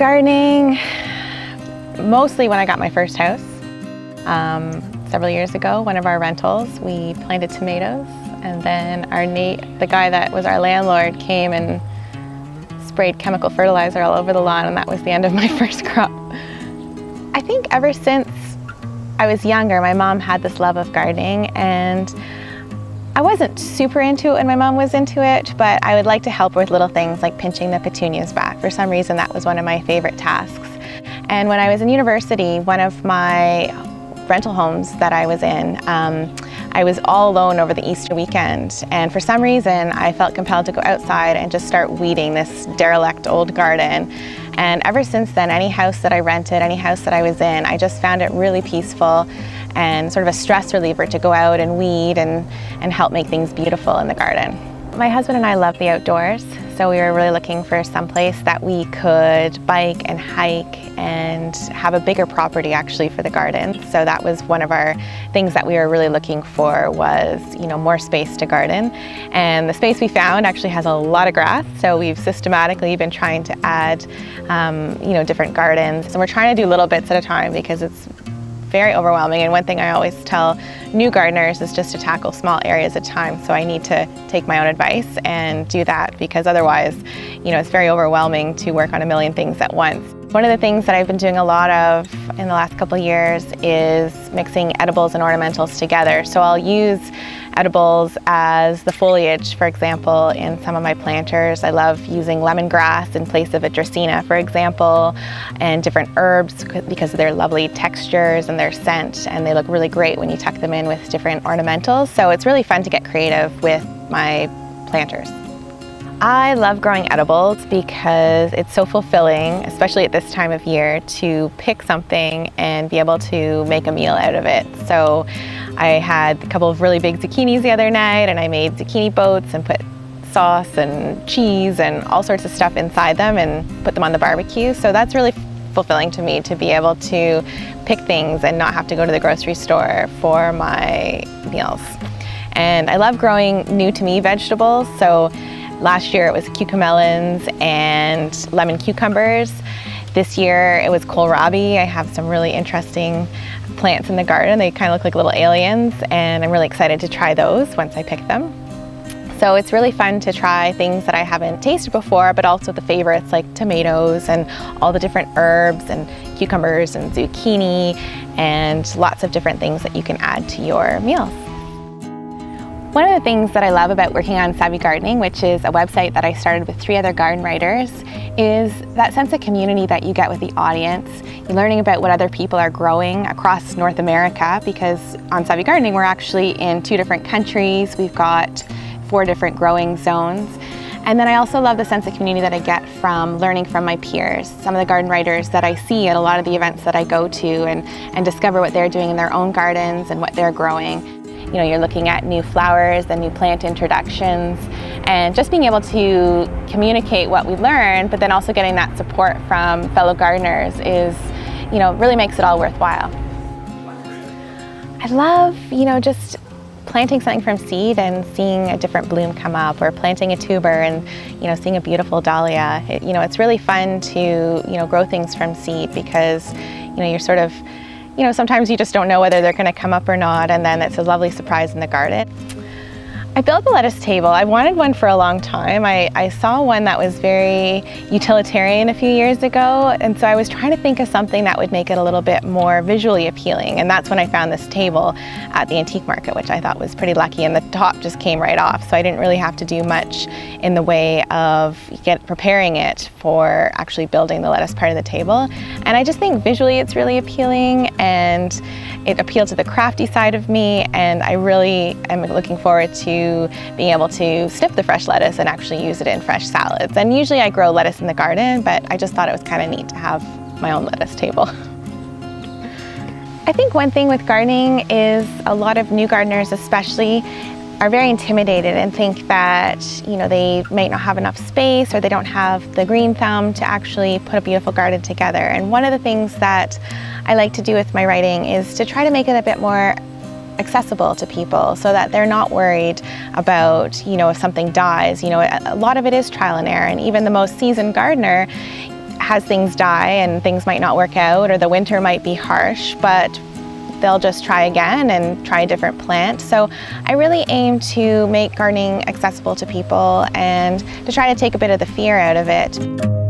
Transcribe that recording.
gardening mostly when I got my first house. Several years ago, one of our rentals, we planted tomatoes, and then the guy that was our landlord came and sprayed chemical fertilizer all over the lawn, and that was the end of my first crop. I think ever since I was younger, my mom had this love of gardening, and I wasn't super into it when my mom was into it, but I would like to help her with little things like pinching the petunias back. For some reason, that was one of my favorite tasks. And when I was in university, one of my rental homes that I was in, I was all alone over the Easter weekend, and for some reason I felt compelled to go outside and just start weeding this derelict old garden. And ever since then, any house that I rented, any house that I was in, I just found it really peaceful and sort of a stress reliever to go out and weed and help make things beautiful in the garden. My husband and I love the outdoors, so we were really looking for some place that we could bike and hike and have a bigger property actually for the garden. So that was one of our things that we were really looking for, was, more space to garden. And the space we found actually has a lot of grass, so we've systematically been trying to add different gardens. And we're trying to do little bits at a time because it's very overwhelming, and one thing I always tell new gardeners is just to tackle small areas at a time. So I need to take my own advice and do that, because otherwise, it's very overwhelming to work on a million things at once. One of the things that I've been doing a lot of in the last couple of years is mixing edibles and ornamentals together. So I'll use edibles as the foliage, for example, in some of my planters. I love using lemongrass in place of a dracaena, for example, and different herbs because of their lovely textures and their scent, and they look really great when you tuck them in with different ornamentals. So it's really fun to get creative with my planters. I love growing edibles because it's so fulfilling, especially at this time of year, to pick something and be able to make a meal out of it. So I had a couple of really big zucchinis the other night, and I made zucchini boats and put sauce and cheese and all sorts of stuff inside them and put them on the barbecue. So that's really fulfilling to me, to be able to pick things and not have to go to the grocery store for my meals. And I love growing new to me vegetables. So last year it was cucamelons and lemon cucumbers. This year it was kohlrabi. I have some really interesting plants in the garden. They kind of look like little aliens, and I'm really excited to try those once I pick them. So it's really fun to try things that I haven't tasted before, but also the favorites like tomatoes and all the different herbs and cucumbers and zucchini and lots of different things that you can add to your meals. One of the things that I love about working on Savvy Gardening, which is a website that I started with 3 other garden writers, is that sense of community that you get with the audience. You're learning about what other people are growing across North America, because on Savvy Gardening we're actually in 2 different countries. We've got 4 different growing zones. And then I also love the sense of community that I get from learning from my peers, some of the garden writers that I see at a lot of the events that I go to, and discover what they're doing in their own gardens and what they're growing. You're looking at new flowers and new plant introductions, and just being able to communicate what we learn, but then also getting that support from fellow gardeners is, really makes it all worthwhile. I love, just planting something from seed and seeing a different bloom come up, or planting a tuber and, seeing a beautiful dahlia. It's really fun to, grow things from seed, because, you're sort of, sometimes you just don't know whether they're going to come up or not, and then it's a lovely surprise in the garden. I built the lettuce table. I wanted one for a long time. I saw one that was very utilitarian a few years ago, and so I was trying to think of something that would make it a little bit more visually appealing, and that's when I found this table at the antique market, which I thought was pretty lucky, and the top just came right off, so I didn't really have to do much in the way of preparing it for actually building the lettuce part of the table. And I just think visually it's really appealing, and it appealed to the crafty side of me, and I really am looking forward to being able to snip the fresh lettuce and actually use it in fresh salads. And usually I grow lettuce in the garden, but I just thought it was kind of neat to have my own lettuce table. I think one thing with gardening is a lot of new gardeners especially are very intimidated and think that, they might not have enough space, or they don't have the green thumb to actually put a beautiful garden together. And one of the things that I like to do with my writing is to try to make it a bit more accessible to people, so that they're not worried about, if something dies. A lot of it is trial and error, and even the most seasoned gardener has things die and things might not work out, or the winter might be harsh, but they'll just try again and try a different plant. So I really aim to make gardening accessible to people and to try to take a bit of the fear out of it.